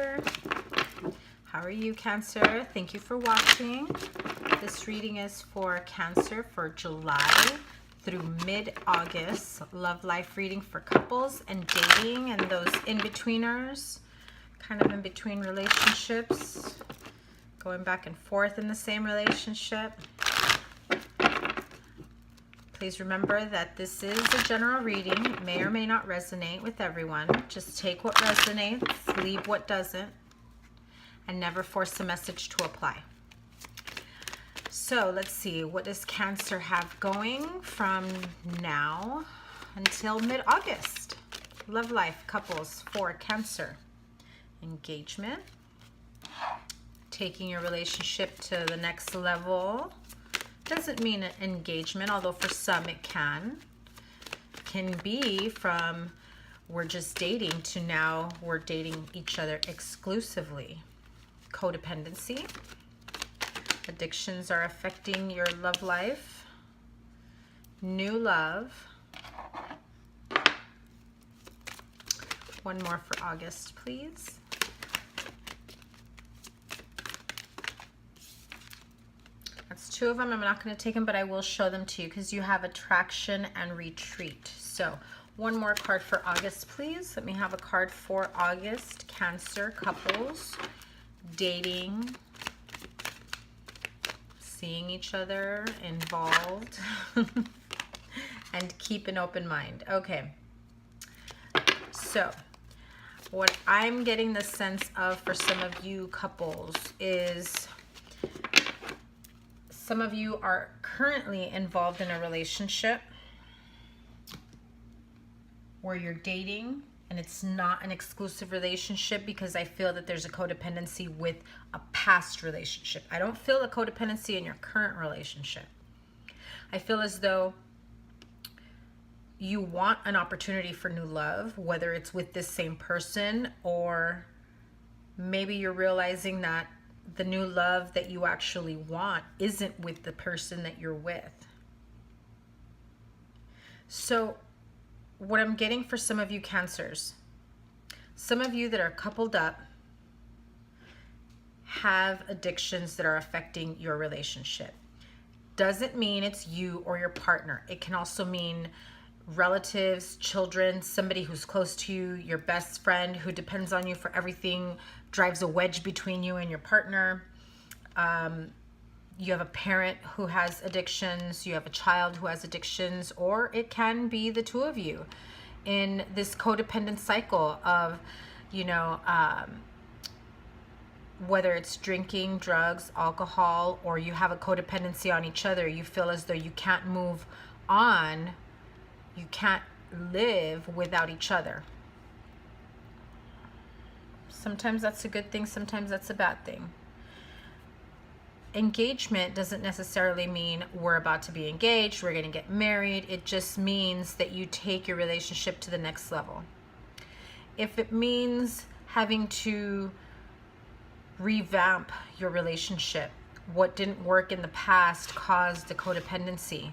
Cancer. How are you, Cancer? Thank you for watching. This reading is for Cancer for July through mid-August. Love life reading for couples and dating and those in-betweeners, kind of in between relationships, going back and forth in the same relationship. Please remember that this is a general reading. It may or may not resonate with everyone. Just take what resonates, leave what doesn't, and never force the message to apply. So let's see, what does Cancer have going from now until mid-August? Love life, couples for Cancer. Engagement. Taking your relationship to the next level. Doesn't mean an engagement, although for some it can be from we're just dating to now we're dating each other exclusively. Codependency. Addictions are affecting your love life. New love. One more for August, please. That's two of them. I'm not going to take them, but I will show them to you because you have attraction and retreat. So one more card for August, please. Let me have a card for August. Cancer, couples, dating, seeing each other, involved, and keep an open mind. Okay. So what I'm getting the sense of for some of you couples is some of you are currently involved in a relationship where you're dating and it's not an exclusive relationship because I feel that there's a codependency with a past relationship. I don't feel a codependency in your current relationship. I feel as though you want an opportunity for new love, whether it's with this same person or maybe you're realizing that the new love that you actually want isn't with the person that you're with. So what I'm getting for some of you Cancers, some of you that are coupled up have addictions that are affecting your relationship. Doesn't mean it's you or your partner. It can also mean relatives, children, somebody who's close to you, your best friend who depends on you for everything, drives a wedge between you and your partner. You have a parent who has addictions, you have a child who has addictions, or it can be the two of you in this codependent cycle of, you know, whether it's drinking, drugs, alcohol, or you have a codependency on each other. You feel as though you can't move on, you can't live without each other. Sometimes that's a good thing, sometimes that's a bad thing. Engagement doesn't necessarily mean we're about to be engaged, we're going to get married. It just means that you take your relationship to the next level. If it means having to revamp your relationship, what didn't work in the past caused the codependency.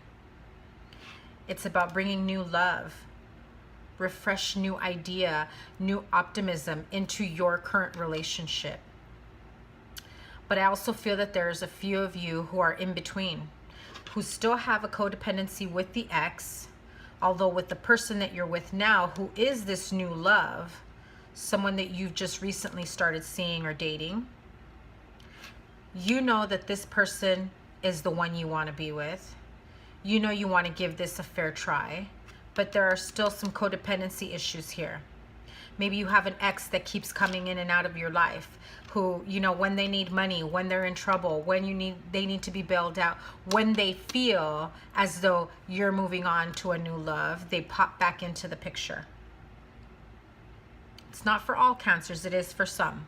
It's about bringing new love, refresh new idea, new optimism into your current relationship. But I also feel that there's a few of you who are in between, who still have a codependency with the ex, although with the person that you're with now, who is this new love, someone that you've just recently started seeing or dating, you know that this person is the one you want to be with. You know you want to give this a fair try, but there are still some codependency issues here. Maybe you have an ex that keeps coming in and out of your life, who, you know, when they need money, when they're in trouble, when they need to be bailed out, when they feel as though you're moving on to a new love, they pop back into the picture. It's not for all Cancers, it is for some.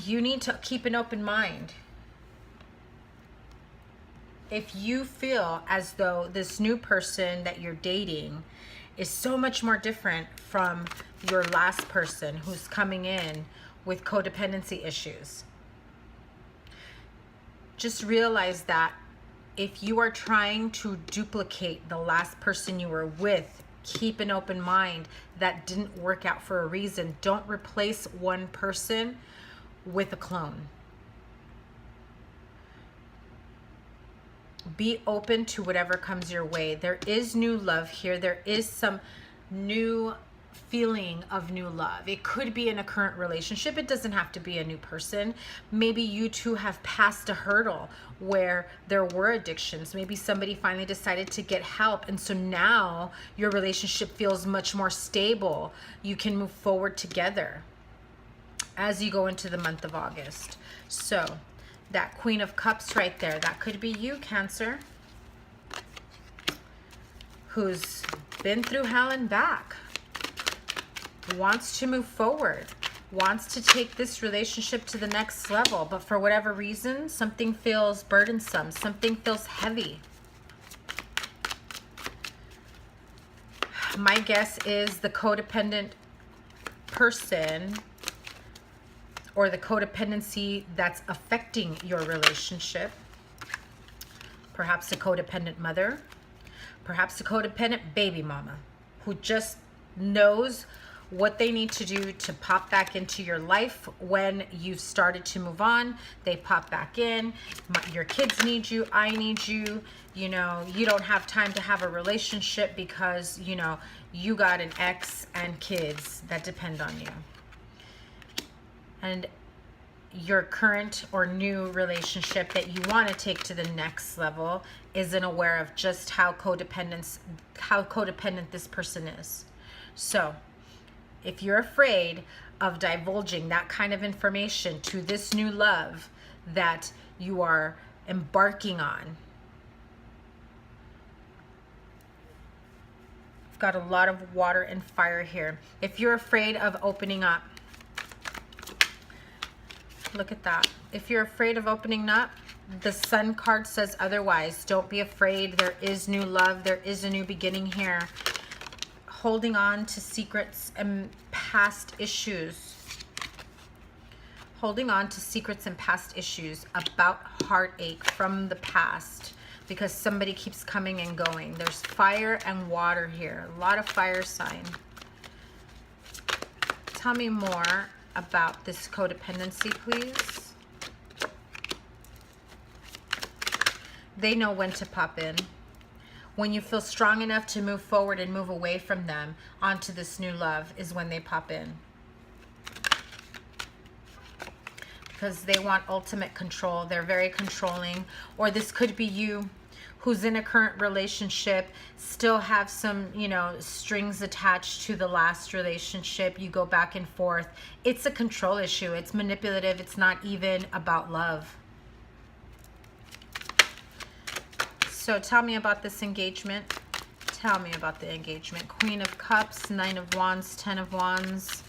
You need to keep an open mind. If you feel as though this new person that you're dating is so much more different from your last person who's coming in with codependency issues, just realize that if you are trying to duplicate the last person you were with Keep an open mind. That didn't work out for a reason. Don't replace one person with a clone. Be open to whatever comes your way. There is new love here. There is some new feeling of new love. It could be in a current relationship. It doesn't have to be a new person. Maybe you two have passed a hurdle where there were addictions. Maybe somebody finally decided to get help, and so now your relationship feels much more stable. You can move forward together as you go into the month of August. So that Queen of Cups right there, that could be you, Cancer, who's been through hell and back, wants to move forward, wants to take this relationship to the next level, but for whatever reason, something feels burdensome, something feels heavy. My guess is the codependent person, or the codependency that's affecting your relationship. Perhaps a codependent mother, perhaps a codependent baby mama who just knows what they need to do to pop back into your life when you've started to move on. They pop back in. Your kids need you, I need you. You know, you don't have time to have a relationship because, you know, you got an ex and kids that depend on you. And your current or new relationship that you want to take to the next level isn't aware of just how codependent this person is. So if you're afraid of divulging that kind of information to this new love that you are embarking on, I've got a lot of water and fire here. If you're afraid of opening up, look at that. If you're afraid of opening up, the Sun card says otherwise. Don't be afraid. There is new love. There is a new beginning here. Holding on to secrets and past issues. Holding on to secrets and past issues about heartache from the past, because somebody keeps coming and going. There's fire and water here. A lot of fire sign. Tell me more about this codependency, please. They know when to pop in. When you feel strong enough to move forward and move away from them onto this new love is when they pop in. Because they want ultimate control. They're very controlling. Or this could be you who's in a current relationship, still have some, you know, strings attached to the last relationship. You go back and forth. It's a control issue. It's manipulative. It's not even about love. So tell me about this engagement. Tell me about the engagement. Queen of Cups, Nine of Wands, Ten of Wands.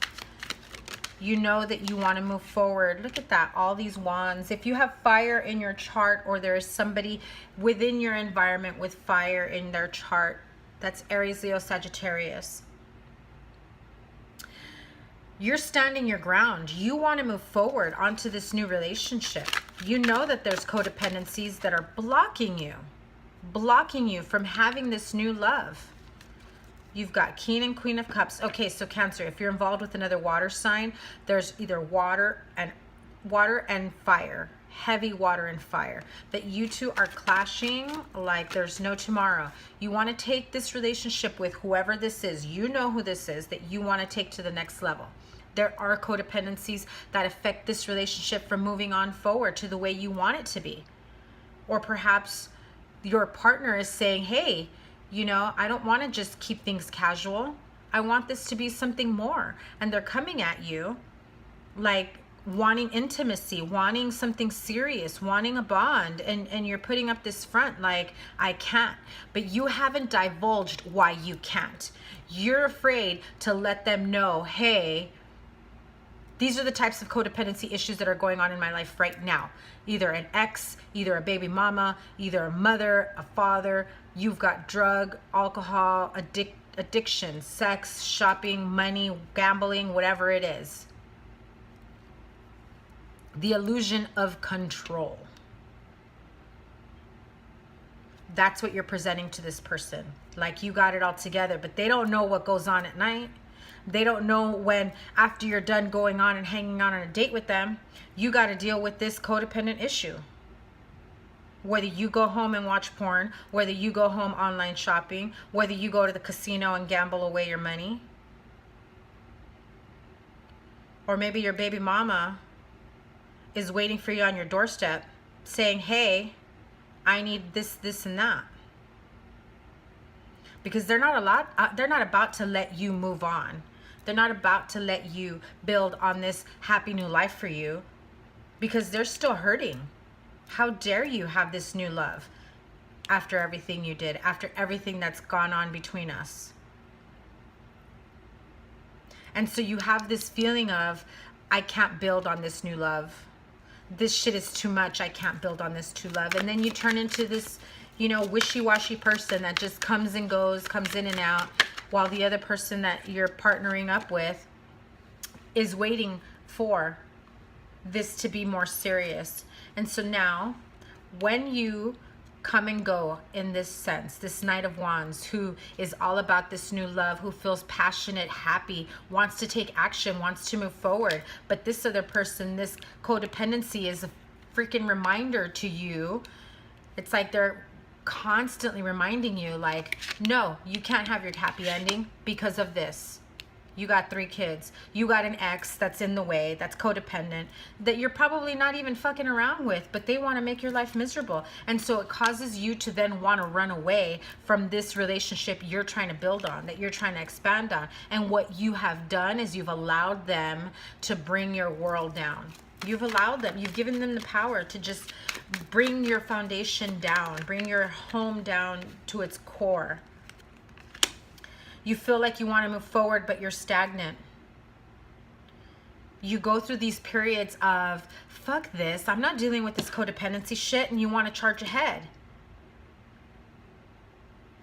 You know that you want to move forward. Look at that, all these wands. If you have fire in your chart, or there is somebody within your environment with fire in their chart, that's Aries, Leo, Sagittarius. You're standing your ground. You want to move forward onto this new relationship. You know that there's codependencies that are blocking you from having this new love. You've got King and Queen of Cups. Okay, so Cancer, if you're involved with another water sign, there's either water and fire, heavy water and fire, that you two are clashing like there's no tomorrow. You want to take this relationship with whoever this is. You know who this is that you want to take to the next level. There are codependencies that affect this relationship from moving on forward to the way you want it to be. Or perhaps your partner is saying, hey, you know, I don't want to just keep things casual. I want this to be something more. And they're coming at you like wanting intimacy, wanting something serious, wanting a bond. And you're putting up this front like, I can't. But you haven't divulged why you can't. You're afraid to let them know, hey, these are the types of codependency issues that are going on in my life right now. Either an ex, either a baby mama, either a mother, a father. You've got drug, alcohol, addiction, sex, shopping, money, gambling, whatever it is. The illusion of control. That's what you're presenting to this person. Like you got it all together, but they don't know what goes on at night. They don't know when, after you're done going on and hanging out on a date with them, you got to deal with this codependent issue. Whether you go home and watch porn, whether you go home online shopping, whether you go to the casino and gamble away your money. Or maybe your baby mama is waiting for you on your doorstep saying, hey, I need this, this, and that. Because they're not about to let you move on. They're not about to let you build on this happy new life for you because they're still hurting. How dare you have this new love after everything you did, after everything that's gone on between us? And so you have this feeling of, I can't build on this new love. This shit is too much. I can't build on this true love. And then you turn into this, you know, wishy-washy person that just comes and goes, comes in and out, while the other person that you're partnering up with is waiting for this to be more serious. And so now, when you come and go in this sense, this Knight of Wands, who is all about this new love, who feels passionate, happy, wants to take action, wants to move forward, but this other person, this codependency is a freaking reminder to you. It's like they're constantly reminding you, like, no, you can't have your happy ending because of this. You got 3 kids. You got an ex that's in the way, that's codependent, that you're probably not even fucking around with, but they want to make your life miserable. And so it causes you to then want to run away from this relationship you're trying to build on, that you're trying to expand on. And what you have done is you've allowed them to bring your world down. You've allowed them, you've given them the power to just bring your foundation down, bring your home down to its core. You feel like you want to move forward, but you're stagnant. You go through these periods of, fuck this, I'm not dealing with this codependency shit, and you want to charge ahead.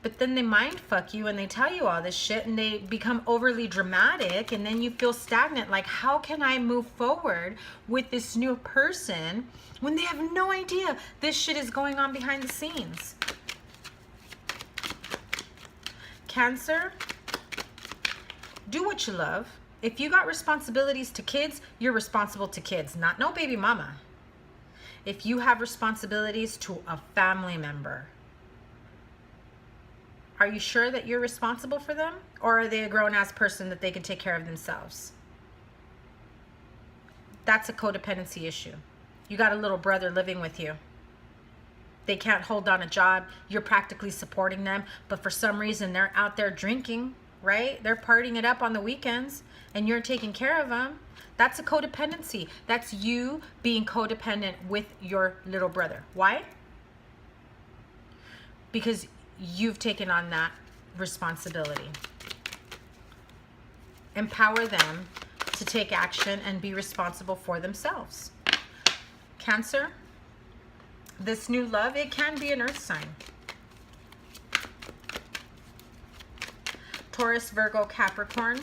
But then they mind fuck you and they tell you all this shit and they become overly dramatic, and then you feel stagnant. Like, how can I move forward with this new person when they have no idea this shit is going on behind the scenes? Cancer, do what you love. If you got responsibilities to kids, you're responsible to kids, not no baby mama. If you have responsibilities to a family member, are you sure that you're responsible for them? Or are they a grown-ass person that they can take care of themselves? That's a codependency issue. You got a little brother living with you. They can't hold down a job. You're practically supporting them. But for some reason, they're out there drinking, right? They're partying it up on the weekends and you're taking care of them. That's a codependency. That's you being codependent with your little brother. Why? Because you've taken on that responsibility. Empower them to take action and be responsible for themselves. Cancer, this new love, it can be an earth sign. Taurus, Virgo, Capricorn.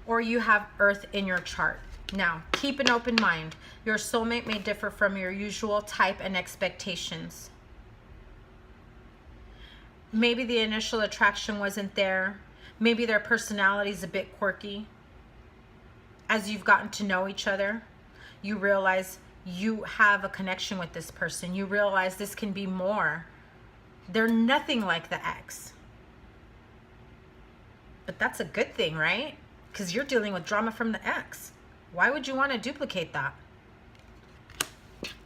Or you have earth in your chart. Now, keep an open mind. Your soulmate may differ from your usual type and expectations. Maybe the initial attraction wasn't there. Maybe their personality is a bit quirky. As you've gotten to know each other, you realize you have a connection with this person. You realize this can be more. They're nothing like the ex. But that's a good thing, right? Because you're dealing with drama from the ex. Why would you want to duplicate that?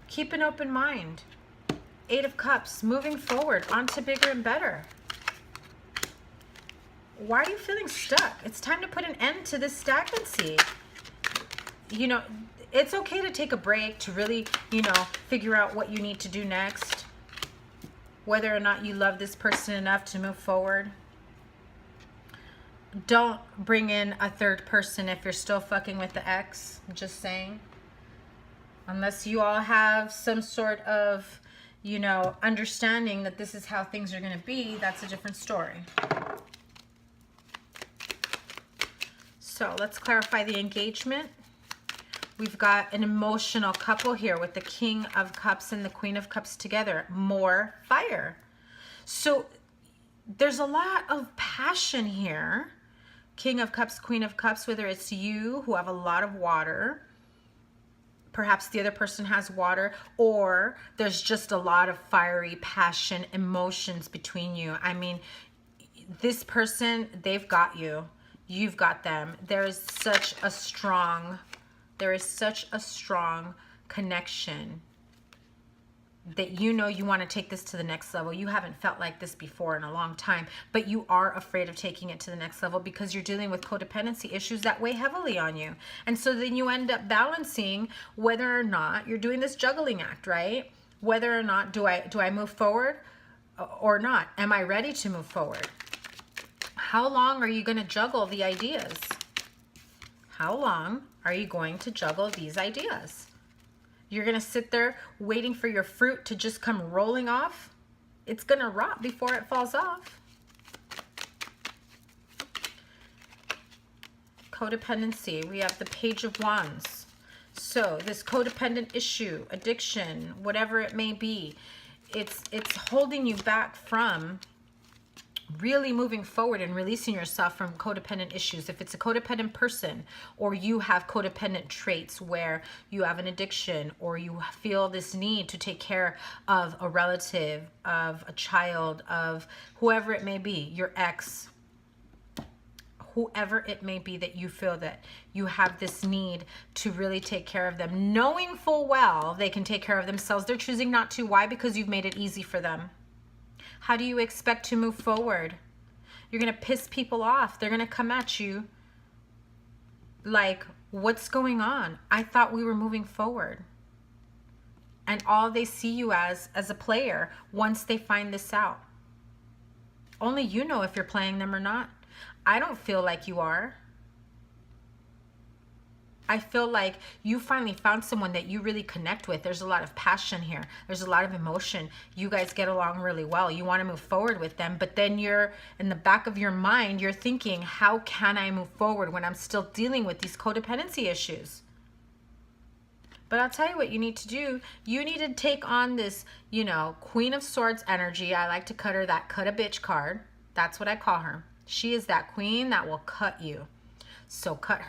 Keep an open mind. 8 of Cups, moving forward, on to bigger and better. Why are you feeling stuck? It's time to put an end to this stagnancy. You know, it's okay to take a break, to really, you know, figure out what you need to do next. Whether or not you love this person enough to move forward. Don't bring in a third person if you're still fucking with the ex. I'm just saying. Unless you all have some sort of, you know, understanding that this is how things are going to be, that's a different story. So let's clarify the engagement. We've got an emotional couple here with the King of Cups and the Queen of Cups together. More fire. So there's a lot of passion here. King of Cups, Queen of Cups, whether it's you who have a lot of water, perhaps the other person has water, or there's just a lot of fiery passion, emotions between you. I mean, this person, they've got you. You've got them. There is such a strong connection that you know you want to take this to the next level. You haven't felt like this before in a long time, but you are afraid of taking it to the next level because you're dealing with codependency issues that weigh heavily on you. And so then you end up balancing whether or not you're doing this juggling act, right? Whether or not do I move forward or not? Am I ready to move forward? How long are you going to juggle the ideas? How long are you going to juggle these ideas? You're going to sit there waiting for your fruit to just come rolling off? It's going to rot before it falls off. Codependency. We have the Page of Wands. So this codependent issue, addiction, whatever it may be, it's holding you back from really moving forward and releasing yourself from codependent issues. If it's a codependent person, or you have codependent traits where you have an addiction, or you feel this need to take care of a relative, of a child, of whoever it may be, your ex, whoever it may be, that you feel that you have this need to really take care of them, knowing full well they can take care of themselves. They're choosing not to. Why? Because you've made it easy for them. How do you expect to move forward? You're going to piss people off. They're going to come at you like, what's going on? I thought we were moving forward. And all they see you as a player once they find this out. Only you know if you're playing them or not. I don't feel like you are. I feel like you finally found someone that you really connect with. There's a lot of passion here. There's a lot of emotion. You guys get along really well. You want to move forward with them, but then you're in the back of your mind, you're thinking, how can I move forward when I'm still dealing with these codependency issues? But I'll tell you what you need to do. You need to take on this, you know, Queen of Swords energy. I like to cut her that cut a bitch card. That's what I call her. She is that queen that will cut you. So cut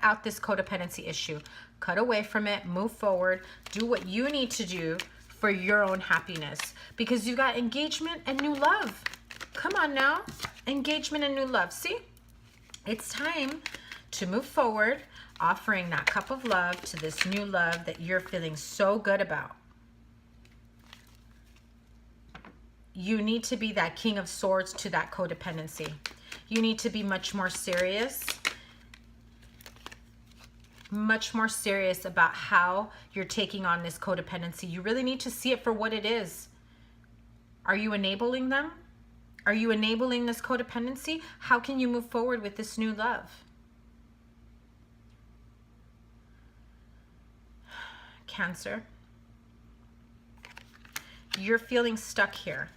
out this codependency issue. Cut away from it, move forward, do what you need to do for your own happiness. Because you got engagement and new love. Come on now, engagement and new love. See, it's time to move forward, offering that cup of love to this new love that you're feeling so good about. You need to be that King of Swords to that codependency. You need to be much more serious about how you're taking on this codependency. You really need to see it for what it is. Are you enabling them? Are you enabling this codependency? How can you move forward with this new love? Cancer. You're feeling stuck here.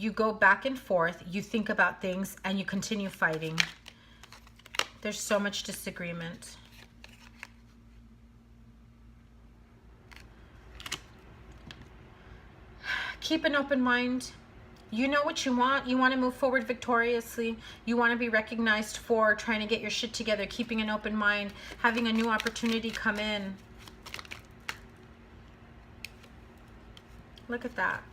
You go back and forth, you think about things, and you continue fighting. There's so much disagreement. Keep an open mind. You know what you want. You want to move forward victoriously. You want to be recognized for trying to get your shit together, keeping an open mind, having a new opportunity come in. Look at that.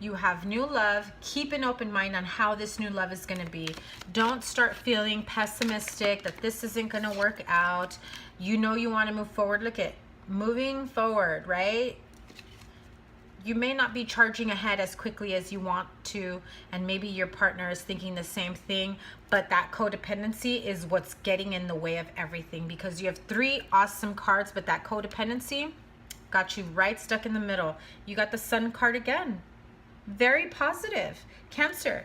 You have new love. Keep an open mind on how this new love is going to be. Don't start feeling pessimistic that this isn't going to work out. You know you want to move forward. Look at moving forward, right? You may not be charging ahead as quickly as you want to, and maybe your partner is thinking the same thing, but that codependency is what's getting in the way of everything, because you have 3 awesome cards, but that codependency got you right stuck in the middle. You got the Sun card again. Very positive. Cancer,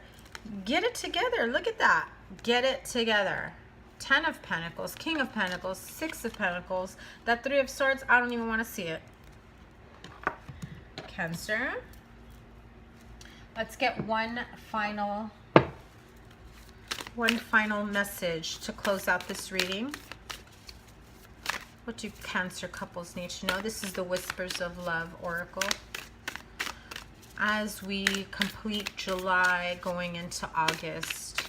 get it together. Look at that. Get it together. 10 of Pentacles, King of Pentacles, 6 of Pentacles. That 3 of Swords, I don't even want to see it. Cancer. Let's get one final One final message to close out this reading. What do Cancer couples need to know? This is the Whispers of Love Oracle. As we complete July going into August,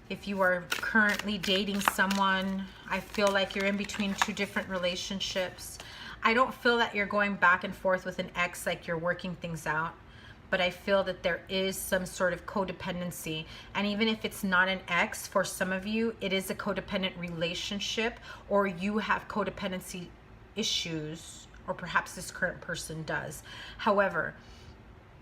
if you are currently dating someone, I feel like you're in between two different relationships. I don't feel that you're going back and forth with an ex like you're working things out, but I feel that there is some sort of codependency. And even if it's not an ex, for some of you, it is a codependent relationship, or you have codependency issues, or perhaps this current person does. However,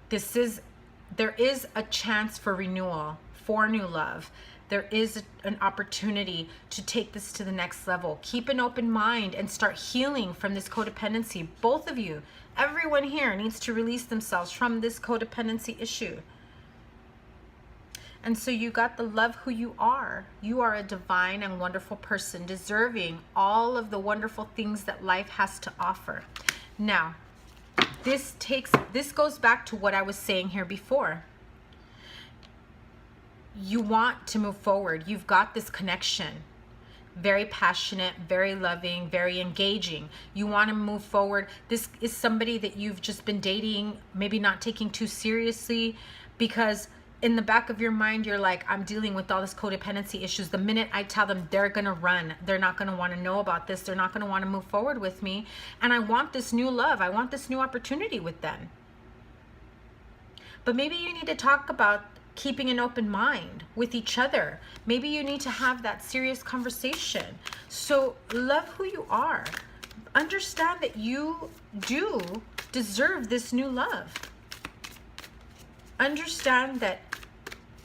there is a chance for renewal, for new love. There is an opportunity to take this to the next level. Keep an open mind and start healing from this codependency. Both of you, everyone here needs to release themselves from this codependency issue. And so you got the love who you are. You are a divine and wonderful person, deserving all of the wonderful things that life has to offer. Now, this goes back to what I was saying here before. You want to move forward. You've got this connection. Very passionate, very loving, very engaging. You want to move forward. This is somebody that you've just been dating, maybe not taking too seriously, because in the back of your mind, you're like, I'm dealing with all this codependency issues. The minute I tell them, they're going to run. They're not going to want to know about this. They're not going to want to move forward with me. And I want this new love. I want this new opportunity with them. But maybe you need to talk about keeping an open mind with each other. Maybe you need to have that serious conversation. So love who you are. Understand that you do deserve this new love. Understand that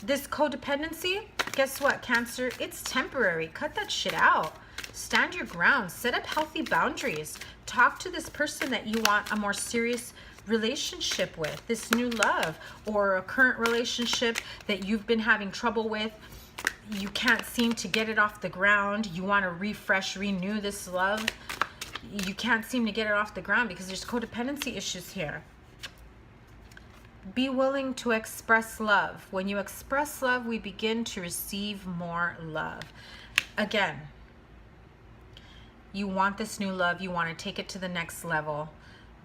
this codependency, guess what, Cancer? It's temporary. Cut that shit out. Stand your ground. Set up healthy boundaries. Talk to this person that you want a more serious relationship with, this new love, or a current relationship that you've been having trouble with. You can't seem to get it off the ground. You want to refresh, renew this love. You can't seem to get it off the ground because there's codependency issues here. Be willing to express love. When you express love, we begin to receive more love. Again, you want this new love. You want to take it to the next level.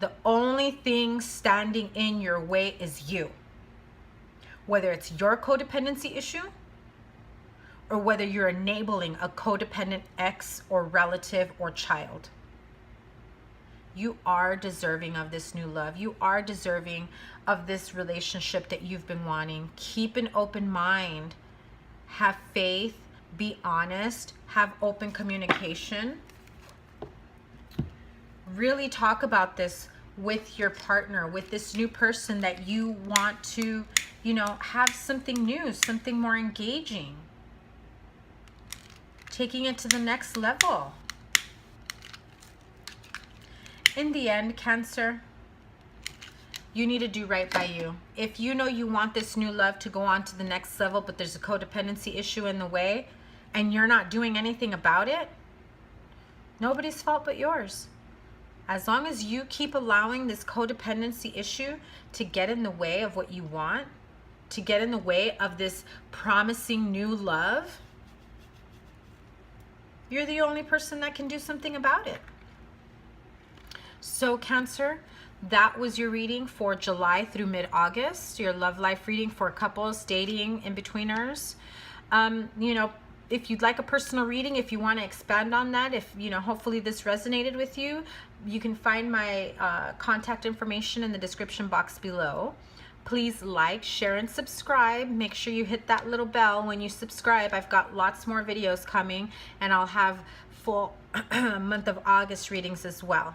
The only thing standing in your way is you. Whether it's your codependency issue, or whether you're enabling a codependent ex or relative or child. You are deserving of this new love. You are deserving of this relationship that you've been wanting. Keep an open mind. Have faith. Be honest. Have open communication. Really talk about this with your partner, with this new person that you want to, have something new, something more engaging. Taking it to the next level. In the end, Cancer, you need to do right by you. If you know you want this new love to go on to the next level, but there's a codependency issue in the way, and you're not doing anything about it, nobody's fault but yours. As long as you keep allowing this codependency issue to get in the way of what you want, to get in the way of this promising new love, you're the only person that can do something about it. So Cancer, that was your reading for July through mid-August, your love life reading for couples, dating, in-betweeners. If you'd like a personal reading, if you want to expand on that, if, hopefully this resonated with you, you can find my contact information in the description box below. Please like, share, and subscribe. Make sure you hit that little bell when you subscribe. I've got lots more videos coming, and I'll have full month of August readings as well.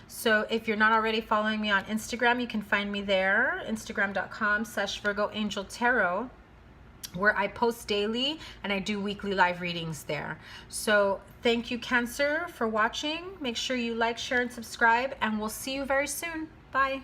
So if you're not already following me on Instagram, you can find me there, instagram.com/Virgoangeltarot, where I post daily and I do weekly live readings there. So thank you, Cancer, for watching. Make sure you like, share, and subscribe, and we'll see you very soon. Bye.